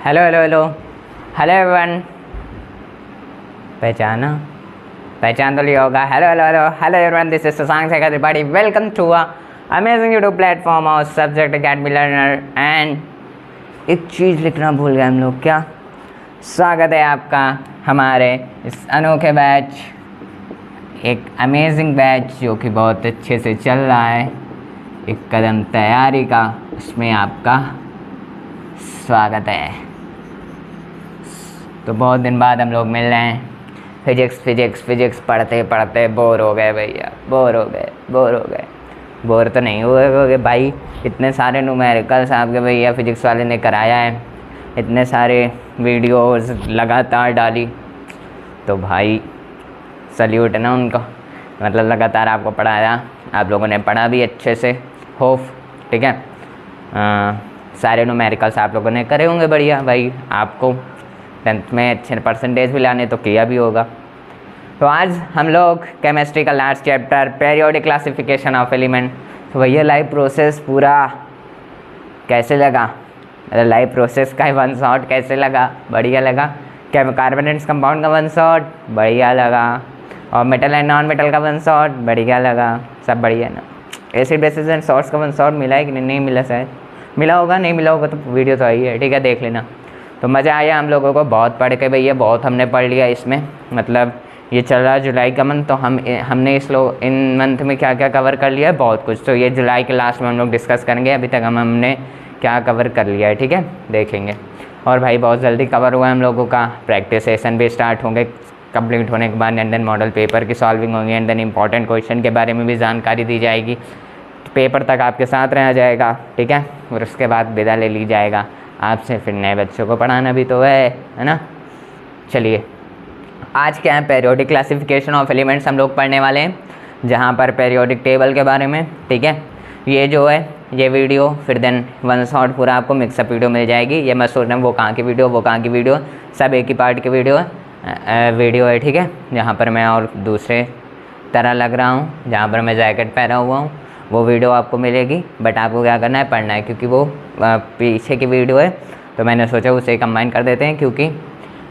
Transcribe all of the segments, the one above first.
Hello hello hello hello everyone. पहचान तो लिया होगा। Hello hello hello hello everyone, this is Shashank Shekhar Tripathi. Welcome to amazing YouTube platform और subject academy learner. And एक चीज़ लिखना भूल गए हम लोग, क्या? स्वागत है आपका हमारे इस अनोखे बैच, एक अमेजिंग बैच जो कि बहुत अच्छे से चल रहा है। एक कदम तैयारी का, उसमें आपका स्वागत है। तो बहुत दिन बाद हम लोग मिल रहे हैं। फिजिक्स पढ़ते पढ़ते बोर हो गए भैया, बोर हो गए। बोर तो नहीं हुए भाई, इतने सारे न्यूमेरिकल्स आपके भैया फिजिक्स वाले ने कराया है, इतने सारे वीडियोस लगातार डाली, तो भाई सल्यूट है ना उनको। मतलब लगातार आपको पढ़ाया, आप लोगों ने पढ़ा भी अच्छे से, होप ठीक है। सारे न्यूमेरिकल्स आप लोगों ने करे होंगे बढ़िया भाई। आपको 10th में अच्छे परसेंटेज भी लाने तो किया भी होगा। तो आज हम लोग केमिस्ट्री का last chapter periodic classification of element. तो भैया लाइव प्रोसेस पूरा कैसे लगा? मतलब लाइव प्रोसेस का वन शॉट कैसे लगा? बढ़िया लगा। क्या कार्बोनेट्स कंपाउंड का वन शॉट बढ़िया लगा, और मेटल एंड नॉन मेटल का वन शॉट बढ़िया लगा। सब बढ़िया ना? एसिड बेसिस एंड सॉल्ट्स का वन शॉट मिला है कि नहीं मिला? शायद मिला होगा, नहीं मिला होगा तो वीडियो तो आई है, ठीक है, देख लेना। तो मज़ा आया हम लोगों को बहुत पढ़ के भैया, बहुत हमने पढ़ लिया इसमें। मतलब ये चल रहा जुलाई का मंथ, तो हमने इन मंथ में क्या क्या कवर कर लिया है, बहुत कुछ। तो ये जुलाई के लास्ट में हम लोग डिस्कस करेंगे। अभी तक हमने क्या कवर कर लिया है, ठीक है, देखेंगे। और भाई बहुत जल्दी कवर हुआ है हम लोगों का। प्रैक्टिस सेशन भी स्टार्ट होंगे कंप्लीट होने के बाद, एंड देन मॉडल पेपर की सॉल्विंग होंगी, एंड देन इंपॉर्टेंट क्वेश्चन के बारे में भी जानकारी दी जाएगी। पेपर तक आपके साथ रहा जाएगा, ठीक है, और उसके बाद विदा ले ली जाएगा आपसे। फिर नए बच्चों को पढ़ाना भी तो है ना। चलिए आज क्या है, पीरियोडिक क्लासिफिकेशन ऑफ एलिमेंट्स हम लोग पढ़ने वाले हैं, जहाँ पर पीरियोडिक टेबल के बारे में, ठीक है। ये जो है ये वीडियो, फिर देन वन शॉट पूरा आपको मिक्सअप वीडियो मिल जाएगी। ये मत सोचना वो कहाँ की वीडियो, सब एक ही पार्ट की वीडियो है, ठीक है। जहाँ पर मैं और दूसरे तरह लग रहा हूँ, जहाँ पर मैं जैकेट पहना हुआ हूँ, वो वीडियो आपको मिलेगी। बट आपको क्या करना है, पढ़ना है, क्योंकि वो पीछे की वीडियो है, तो मैंने सोचा उसे कंबाइन कर देते हैं, क्योंकि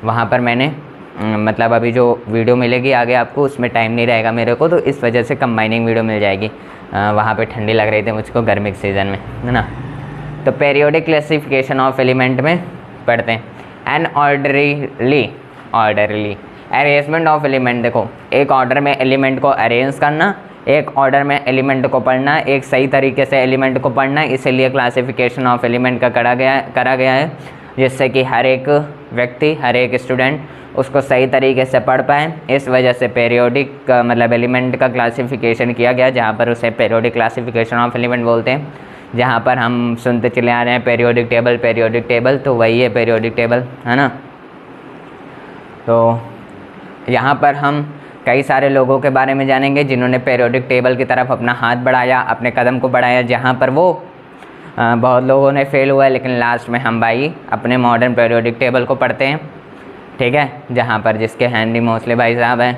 वहाँ पर मैंने मतलब अभी जो वीडियो मिलेगी आगे आपको, उसमें टाइम नहीं रहेगा मेरे को, तो इस वजह से कंबाइनिंग वीडियो मिल जाएगी। वहाँ पे ठंडी लग रही थी मुझको गर्मी के सीज़न में, है ना। तो पीरियोडिक क्लासिफिकेशन ऑफ एलिमेंट में पढ़ते हैं। An orderly arrangement of element. देखो, एक ऑर्डर में एलिमेंट को अरेंज करना, एक ऑर्डर में एलिमेंट को पढ़ना, एक सही तरीके से एलिमेंट को पढ़ना, इसीलिए क्लासिफिकेशन ऑफ एलिमेंट का करा गया है, जिससे कि हर एक व्यक्ति, हर एक स्टूडेंट उसको सही तरीके से पढ़ पाए। इस वजह से पीरियोडिक मतलब एलिमेंट का क्लासिफिकेशन किया गया, जहाँ पर उसे पीरियोडिक क्लासिफिकेशन ऑफ एलिमेंट बोलते हैं। जहाँ पर हम सुनते चले आ रहे हैं पीरियोडिक टेबल, तो वही है पीरियोडिक टेबल, है ना। तो यहाँ पर हम कई सारे लोगों के बारे में जानेंगे जिन्होंने पीरियोडिक टेबल की तरफ अपना हाथ बढ़ाया, अपने कदम को बढ़ाया, जहाँ पर वो बहुत लोगों ने फेल हुआ है, लेकिन लास्ट में हम भाई अपने मॉडर्न पीरियोडिक टेबल को पढ़ते हैं, ठीक है। जहाँ पर जिसके हैंडी मोस्ले भाई साहब हैं,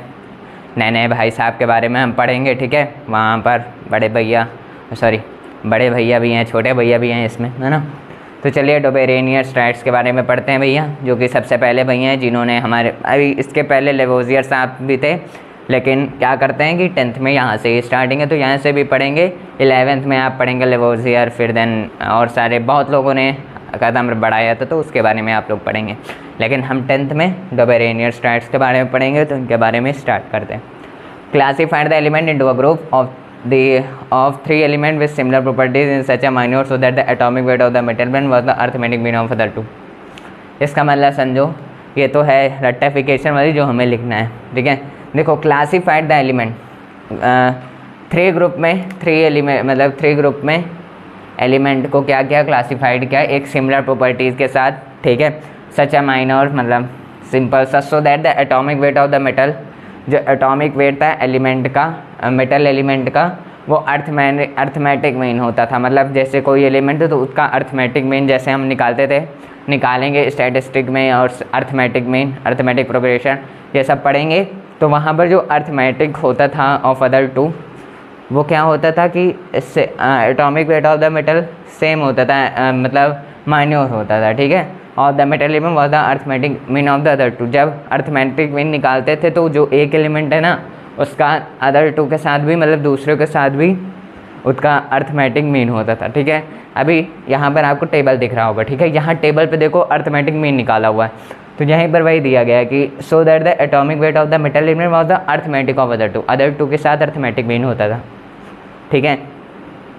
नए भाई साहब के बारे में हम पढ़ेंगे, ठीक है। वहाँ पर बड़े भैया भी हैं, छोटे भैया भी हैं इसमें, है ना। तो चलिए डोबेरेनियर स्ट्रैट्स के बारे में पढ़ते हैं भैया, जो कि सबसे पहले भैया हैं जिन्होंने हमारे, अभी इसके पहले लेवोजियर साहब भी थे, लेकिन क्या करते हैं कि 10th में यहाँ से ही स्टार्टिंग है, तो यहाँ से भी पढ़ेंगे। 11th में आप पढ़ेंगे लेवोजियर, फिर देन और सारे बहुत लोगों ने कदम बढ़ाया था, तो उसके बारे में आप लोग पढ़ेंगे। लेकिन हम 10th में डोबेरेनियर स्ट्रैट्स के बारे में पढ़ेंगे, तो उनके बारे में स्टार्ट करते हैं। Classified the element into a group of 3 elements with similar properties in such a minor so that the atomic weight of the metal band was the arithmetic mean of the two। इसका मतलब समझो, ये तो है rectification वाली जो हमें लिखना है, ठीक है। देखो, क्लासीफाइड द एलिमेंट 3 ग्रुप में, 3 ग्रुप में एलिमेंट को क्या क्या क्लासीफाइड किया, एक सिमिलर प्रॉपर्टीज़ के साथ, ठीक है। सच अ माइनर मतलब सिंपल सा, सो that the atomic weight of the metal, जो एटॉमिक वेट था एलिमेंट का, मेटल एलिमेंट का, वो अर्थमेटिक मीन होता था। मतलब जैसे कोई एलिमेंट है तो उसका अर्थमेटिक मीन जैसे हम निकालेंगे स्टैटिस्टिक में, और अर्थमेटिक मीन, अर्थमेटिक प्रोग्रेशन, ये सब पढ़ेंगे। तो वहाँ पर जो अर्थमेटिक होता था ऑफ अदर टू, वो क्या होता था कि इससे atomic weight of the metal same होता था, मतलब माइन्योर होता था, ठीक है। Of the metal element was the arithmetic mean of the other two. जब अर्थमेटिक मीन निकालते थे तो जो एक एलिमेंट है ना उसका अदर टू के साथ भी मतलब दूसरे के साथ भी उसका अर्थमेटिक मीन होता था। ठीक है, अभी यहाँ पर आपको टेबल दिख रहा होगा। ठीक है, यहाँ टेबल पे देखो अर्थमेटिक मीन निकाला हुआ है, तो यहीं पर वही दिया गया है कि so that the atomic weight of the metal element was the arithmetic of other two के साथ अर्थमेटिक मीन होता था। ठीक है,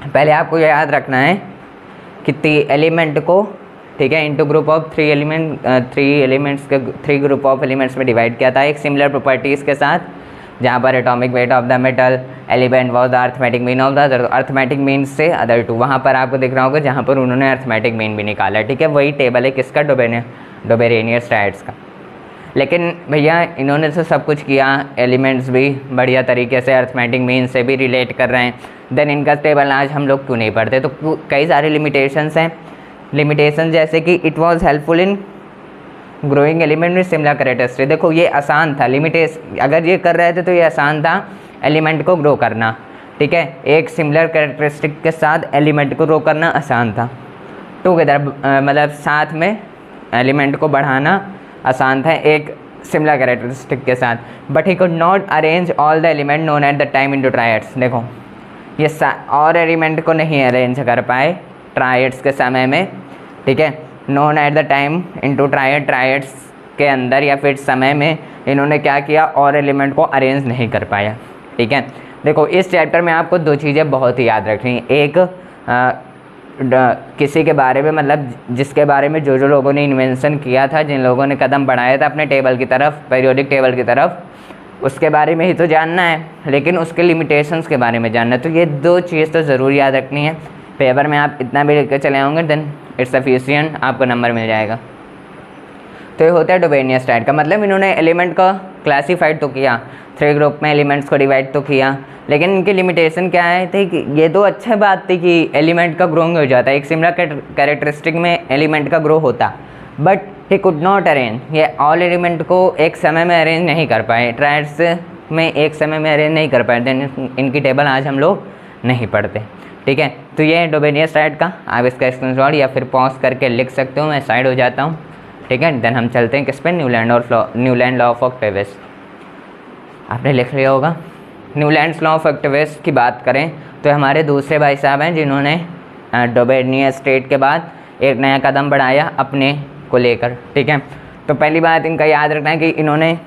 पहले आपको याद रखना है कि एलिमेंट को, ठीक है, into group of three group of elements में डिवाइड किया था एक सिमिलर प्रॉपर्टीज़ के साथ, जहाँ पर atomic weight of the metal element was the arithmetic mean of the arithmetic mean से अदर टू। वहाँ पर आपको दिख रहा होगा जहाँ पर उन्होंने अर्थमेटिक मीन भी निकाला। ठीक है, वही टेबल है किसका, डोबेरेनियस टाइड्स का। लेकिन भैया इन्होंने तो सब कुछ किया, एलिमेंट्स भी बढ़िया तरीके से अर्थमेटिक मीन से भी रिलेट कर रहे हैं, देन इनका टेबल आज हम लोग क्यों नहीं पढ़ते? तो कई सारे लिमिटेशंस हैं। लिमिटेशन जैसे कि it was helpful in growing element में सिमिलर कैरेक्टरिस्टिक। देखो ये आसान था, लिमिटेशन अगर ये कर रहे थे तो ये आसान था एलिमेंट को ग्रो करना। ठीक है, एक सिमिलर कैरेक्टरिस्टिक के साथ एलिमेंट को ग्रो करना आसान था। टुगेदर मतलब साथ में एलिमेंट को बढ़ाना आसान था एक सिमिलर कैरेक्टरिस्टिक के साथ। But he could not arrange all the element known at the time into triads. देखो ये और एलिमेंट को नहीं अरेंज कर पाए ट्रायड्स के समय में। ठीक है, known at the time into triads के अंदर या फिर समय में इन्होंने क्या किया, और एलिमेंट को अरेंज नहीं कर पाया। ठीक है, देखो इस चैप्टर में आपको दो चीज़ें बहुत ही याद रखनी। एक किसी के बारे में, मतलब जिसके बारे में जो लोगों ने इन्वेंशन किया था, जिन लोगों ने कदम बढ़ाया था अपने टेबल की तरफ, पीरियोडिक टेबल की तरफ, उसके बारे में ही तो जानना है, लेकिन उसके लिमिटेशंस के बारे में जानना है। तो ये दो चीज़ तो ज़रूर याद रखनी है। पेपर में आप इतना भी लिख कर चले आएंगे देन इट्स सफिशिएंट, आपको नंबर मिल जाएगा। तो ये होता है डोबेनियस टाइड का मतलब इन्होंने एलिमेंट का क्लासीफाइड तो किया, थ्री ग्रुप में एलिमेंट्स को डिवाइड तो किया, लेकिन इनकी लिमिटेशन क्या है थी कि ये तो अच्छी बात थी कि एलिमेंट का ग्रोइंग हो जाता है, एक सिमिलर कैरेक्टरिस्टिक में एलिमेंट का ग्रो होता, but he could not arrange, ये ऑल एलिमेंट को एक समय में अरेंज नहीं कर पाए, ट्रायड्स में एक समय में अरेंज नहीं कर पाए, देन इनकी टेबल आज हम लोग नहीं पढ़ते। ठीक है, तो ये डोबेनियस टाइड का, आप इसका स्क्रीनशॉट या फिर पॉज करके लिख सकते हो, मैं साइड हो जाता हूँ। ठीक है, देन हम चलते हैं किस पे, न्यूलैंड लॉ ऑफ ऑक्टेवियस। आपने लिख लिया होगा। न्यूलैंड लॉ ऑफ ऑक्टेवियस की बात करें तो हमारे दूसरे भाई साहब हैं जिन्होंने डोबेनियस स्टेट के बाद एक नया कदम बढ़ाया अपने को लेकर। ठीक है, तो पहली बात इनका याद रखना है कि इन्होंने,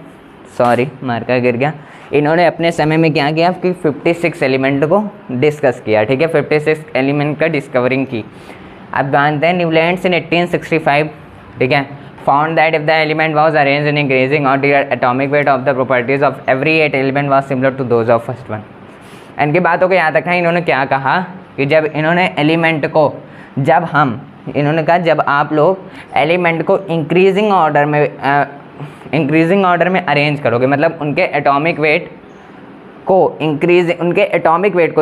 सॉरी मार्कर गिर गया, इन्होंने अपने समय में क्या किया कि 56 एलिमेंट को डिस्कस किया। ठीक है, 56 एलिमेंट का डिस्कवरिंग की। अब जानते हैं न्यूलैंड्स इन 1865, ठीक है, found that if the element was arranged in increasing order, atomic weight of the properties of every 8 element was similar to those of first one। इनकी बातों को याद रखना है। इन्होंने क्या कहा कि जब इन्होंने एलिमेंट को, इन्होंने कहा जब आप लोग एलिमेंट को इंक्रीजिंग ऑर्डर में अरेंज करोगे, मतलब उनके एटॉमिक वेट को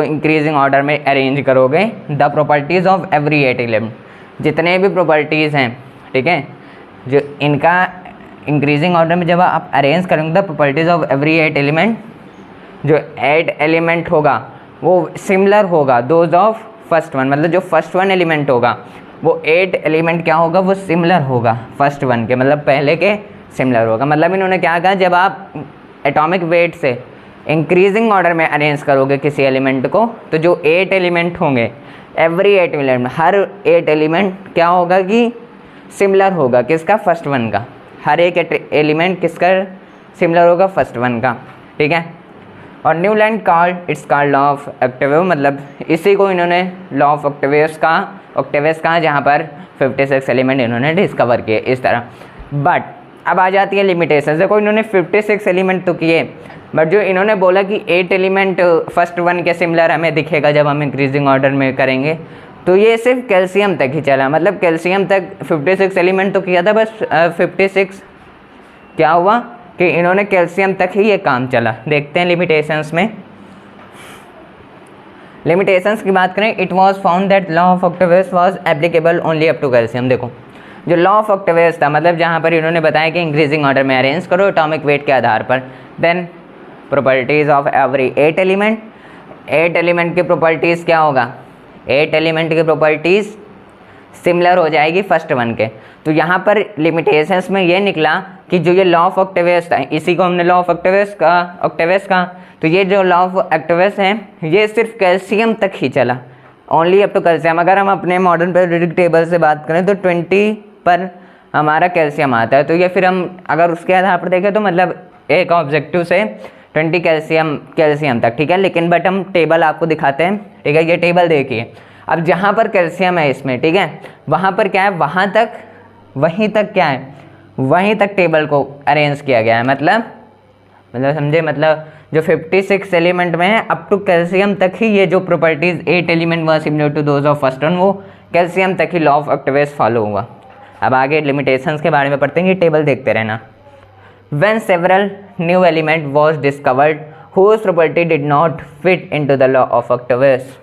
इंक्रीजिंग ऑर्डर में अरेंज करोगे, the properties of every 8 element, जितने भी प्रॉपर्टीज़ हैं, ठीक है, जो इनका इंक्रीजिंग ऑर्डर में जब आप अरेंज करेंगे the properties of every 8 element, जो 8 एलिमेंट होगा वो सिमिलर होगा दोज ऑफ फर्स्ट वन, मतलब जो फर्स्ट वन एलिमेंट होगा वो 8 एलिमेंट क्या होगा, वो सिमिलर होगा फर्स्ट वन के, मतलब पहले के सिमिलर होगा। मतलब इन्होंने क्या कहा, जब आप एटॉमिक वेट से इंक्रीजिंग ऑर्डर में अरेंज करोगे किसी एलिमेंट को, तो जो 8 एलिमेंट होंगे, एवरी 8 एलिमेंट, हर 8 एलिमेंट क्या होगा कि सिमिलर होगा किसका, फर्स्ट वन का। हर एक एलिमेंट किसका सिमिलर होगा, फर्स्ट वन का। ठीक है, और Newland it's called law of octaves, मतलब इसी को इन्होंने लॉ ऑफ ऑक्टेवियस कहा, जहाँ पर 56 एलिमेंट इन्होंने डिस्कवर किए इस तरह। बट अब आ जाती है लिमिटेशन। देखो इन्होंने 56 एलिमेंट तो किए, बट जो इन्होंने बोला कि 8 एलिमेंट फर्स्ट वन के सिमिलर हमें दिखेगा जब हम इंक्रीजिंग ऑर्डर में करेंगे, तो ये सिर्फ कैल्शियम तक ही चला। मतलब कैल्शियम तक 56 एलिमेंट तो किया था, बस 56 क्या हुआ कि इन्होंने कैल्शियम तक ही ये काम चला। देखते हैं लिमिटेशंस में। लिमिटेशंस की बात करें, it was found that law of octaves was applicable only up to calcium. देखो जो लॉ ऑफ ऑक्टेवियस था, मतलब जहाँ पर इन्होंने बताया कि इंक्रीजिंग ऑर्डर में अरेंज करो एटॉमिक वेट के आधार पर, then properties of every 8 element, 8 element की प्रॉपर्टीज़ क्या होगा, 8 एलिमेंट की प्रॉपर्टीज़ सिमिलर हो जाएगी फर्स्ट वन के। तो यहाँ पर लिमिटेशंस में ये निकला कि जो ये लॉ ऑफ ऑक्टेवियस था, इसी को हमने लॉ ऑफ ऑक्टेवियस का, तो ये जो लॉ ऑफ ऑक्टेवियस है ये सिर्फ कैल्शियम तक ही चला, ओनली अप टू कैल्शियम। अगर हम अपने मॉडर्न पीरियोडिक टेबल से बात करें तो 20 पर हमारा कैल्शियम आता है, तो ये फिर हम अगर उसके आधार पर देखें तो मतलब एक ऑब्जेक्टिव से 20 कैल्शियम तक, ठीक है। लेकिन बट हम टेबल आपको दिखाते हैं, ठीक है। ये टेबल देखिए, अब जहाँ पर कैल्शियम है इसमें, ठीक है, वहाँ पर क्या है, वहाँ तक वहीं तक क्या है, वहीं तक टेबल को अरेंज किया गया है। मतलब समझे, मतलब जो 56 एलिमेंट में है अप टू कैल्शियम तक ही ये जो properties 8 element were similar to those of first one, वो कैल्शियम तक ही लॉ ऑफ ऑक्टेवियस फॉलो हुआ। अब आगे लिमिटेशंस के बारे में पढ़ते हैं, ये टेबल देखते रहना। When several new element was discovered whose property did not fit into the law of Octavius,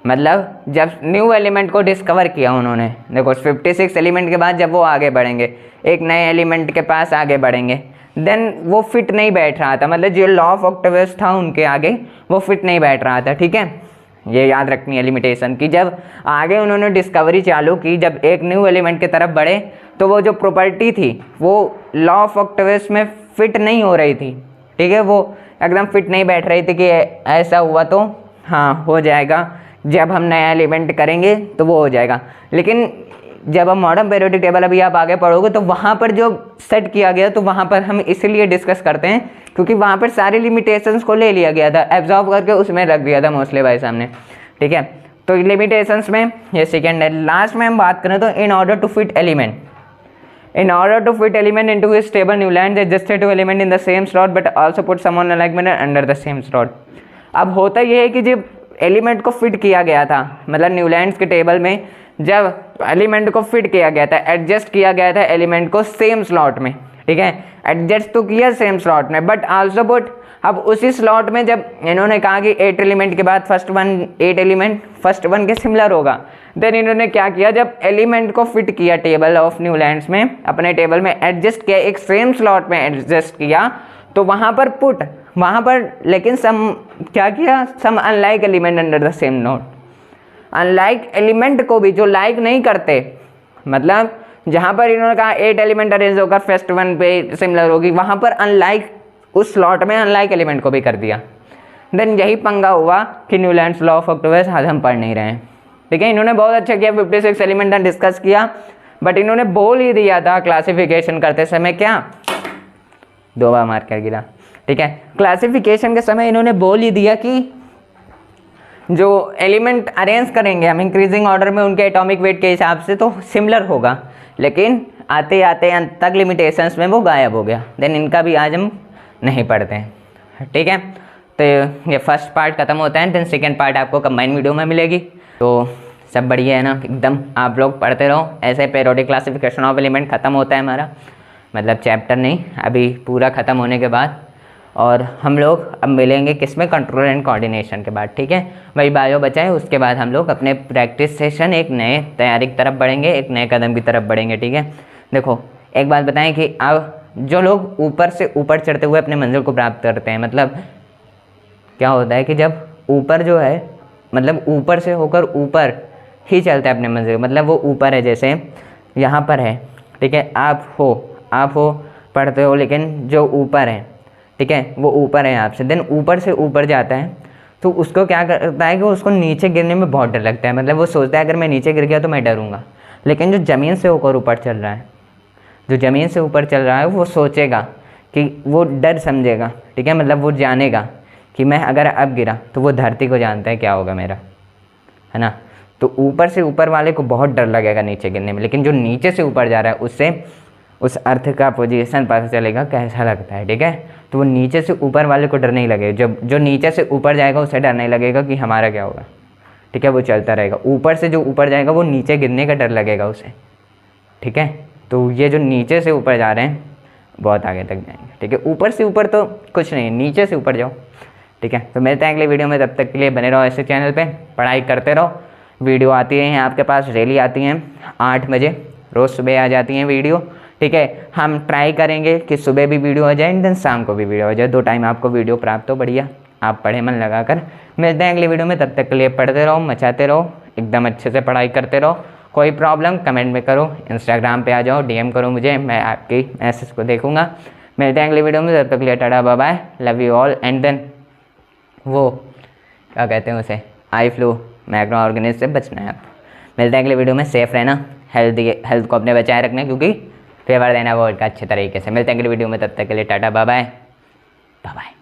मतलब जब न्यू एलिमेंट को डिस्कवर किया उन्होंने, देखो 56 एलिमेंट के बाद जब वो आगे बढ़ेंगे, एक नए एलिमेंट के पास आगे बढ़ेंगे, देन वो फिट नहीं बैठ रहा था, मतलब जो लॉ ऑफ ऑक्टेवियस था उनके आगे वो फिट नहीं बैठ रहा था, ठीक है। ये याद रखनी है लिमिटेशन की। जब आगे उन्होंने डिस्कवरी चालू की, जब एक न्यू एलिमेंट की तरफ बढ़े तो वो जो प्रॉपर्टी थी वो लॉ ऑफ ऑक्टेवियस में फिट नहीं हो रही थी, ठीक है, वो एकदम फिट नहीं बैठ रही थी कि ऐसा हुआ तो हाँ हो जाएगा, जब हम नया एलिमेंट करेंगे तो वो हो जाएगा। लेकिन जब हम मॉडर्न पीरियोडिक टेबल अभी आप आगे पढ़ोगे तो वहाँ पर जो सेट किया गया, तो वहाँ पर हम इसलिए डिस्कस करते हैं क्योंकि वहाँ पर सारी लिमिटेशंस को ले लिया गया था, एब्जॉर्ब करके उसमें रख दिया था मोस्टली भाई सामने, ठीक है। तो लिमिटेशंस में ये सेकेंड है। लास्ट में हम बात करें तो in order to fit element into his table, Newlands adjusted two element in the same slot but also put some on alignment under the same slot। अब होता ये है कि जब एलिमेंट को फिट किया गया था, मतलब न्यूलैंड्स के टेबल में जब एलिमेंट को फिट किया गया था, एडजस्ट किया गया था एलिमेंट को सेम स्लॉट में, ठीक है, एडजस्ट तो किया सेम स्लॉट में बट आल्सो पुट, अब उसी स्लॉट में जब इन्होंने कहा कि 8 एलिमेंट के बाद first one 8 element first one के सिमिलर होगा, देन इन्होंने क्या किया, जब एलिमेंट को फिट किया टेबल ऑफ न्यूलैंड्स में, अपने टेबल में एडजस्ट किया, एक सेम स्लॉट में एडजस्ट किया, तो वहाँ पर लेकिन क्या किया, some unlike element under the same note, unlike element को भी जो लाइक नहीं करते, मतलब जहाँ पर इन्होंने कहा 8 एलिमेंट अरेंज होकर फर्स्ट वन पे सिमिलर होगी, वहाँ पर अनलाइक उस स्लॉट में अनलाइक एलिमेंट को भी कर दिया। देन यही पंगा हुआ कि न्यूलैंड्स लॉ ऑफ ऑक्टेवियस आज हम पढ़ नहीं रहे हैं, ठीक है। इन्होंने बहुत अच्छा किया, 56 एलिमेंट डिस्कस किया, बट इन्होंने बोल ही दिया था क्लासिफिकेशन करते समय, क्या 2 बार मार कर गिरा, ठीक है। क्लासिफिकेशन के समय इन्होंने बोल ही दिया कि जो एलिमेंट अरेंज करेंगे हम इंक्रीजिंग ऑर्डर में उनके एटॉमिक वेट के हिसाब से तो सिमिलर होगा, लेकिन आते आते अंत तक लिमिटेशंस में वो गायब हो गया। देन इनका भी आज हम नहीं पढ़ते हैं, ठीक है। तो ये फर्स्ट पार्ट खत्म होता है, देन सेकेंड पार्ट आपको कंबाइन वीडियो में मिलेगी। तो सब बढ़िया है ना एकदम, आप लोग पढ़ते रहो ऐसे। पीरियोडिक क्लासिफिकेशन ऑफ एलिमेंट खत्म होता है हमारा, मतलब चैप्टर नहीं, अभी पूरा ख़त्म होने के बाद, और हम लोग अब मिलेंगे किसमें, कंट्रोल एंड कोऑर्डिनेशन के बाद, ठीक है। वही बायो बचा है, उसके बाद हम लोग अपने प्रैक्टिस सेशन एक नए तैयारी की तरफ बढ़ेंगे, एक नए कदम की तरफ बढ़ेंगे, ठीक है। देखो एक बात बताएं कि अब जो लोग ऊपर से ऊपर चढ़ते हुए अपने मंजिल को प्राप्त करते हैं, मतलब क्या होता है कि जब ऊपर जो है, मतलब ऊपर से होकर ऊपर ही चलता है अपने मंजिल, मतलब वो ऊपर है, जैसे यहाँ पर है, ठीक है, आप हो पढ़ते हो, लेकिन जो ऊपर है, ठीक है, वो ऊपर है आपसे, देन ऊपर से ऊपर जाता है, तो उसको क्या करता है कि उसको नीचे गिरने में बहुत डर लगता है, मतलब वो सोचता है अगर मैं नीचे गिर गया तो मैं डरूंगा। लेकिन जो ज़मीन से होकर ऊपर चल रहा है, जो ज़मीन से ऊपर चल रहा है, वो सोचेगा कि वो डर समझेगा, ठीक है, मतलब वो जानेगा कि मैं अगर अब गिरा तो वो धरती को जानता है क्या होगा मेरा, है ना। तो ऊपर से ऊपर वाले को बहुत डर लगेगा नीचे गिरने में, लेकिन जो नीचे से ऊपर जा रहा है उससे उस अर्थ का पोजीशन पता चलेगा कैसा लगता है, ठीक है। तो वो नीचे से ऊपर वाले को डर नहीं लगेगा, जो नीचे से ऊपर जाएगा उसे डर नहीं लगेगा कि हमारा क्या होगा, ठीक है, वो चलता रहेगा। ऊपर से जो ऊपर जाएगा वो नीचे गिरने का डर लगेगा उसे, ठीक है। तो ये जो नीचे से ऊपर जा रहे हैं बहुत आगे तक जाएंगे, ठीक है। ऊपर से ऊपर तो कुछ नहीं, नीचे से ऊपर जाओ, ठीक है। तो मिलते हैं अगले वीडियो में, तब तक के लिए बने रहो ऐसे चैनल पे, पढ़ाई करते रहो। वीडियो आती हैं आपके पास, डेली आती हैं 8 बजे, रोज़ सुबह आ जाती हैं वीडियो, ठीक है। हम ट्राई करेंगे कि सुबह भी वीडियो हो जाए, दिन शाम को भी वीडियो हो जाए, 2 टाइम आपको वीडियो प्राप्त हो, बढ़िया आप पढ़े मन लगा कर। मिलते हैं अगले वीडियो में, तब तक के लिए पढ़ते रहो, मचाते रहो, एकदम अच्छे से पढ़ाई करते रहो, कोई प्रॉब्लम कमेंट में करो, इंस्टाग्राम पे आ जाओ, डीएम करो मुझे, मैं आपकी मैसेज को देखूंगा। मिलते हैं अगली वीडियो में, तब तक के लिए tata bye bye, love you all. And then वो क्या कहते हैं उसे, आई फ्लू माइक्रो ऑर्गेनिज्म से बचना है आप। मिलते हैं अगली वीडियो में, सेफ रहना, हेल्थ को अपने बचाए रखना, क्योंकि फेवर देना वर्ल्ड का अच्छे तरीके से। मिलते हैं अगली वीडियो में, तब तक के लिए tata bye bye bye bye.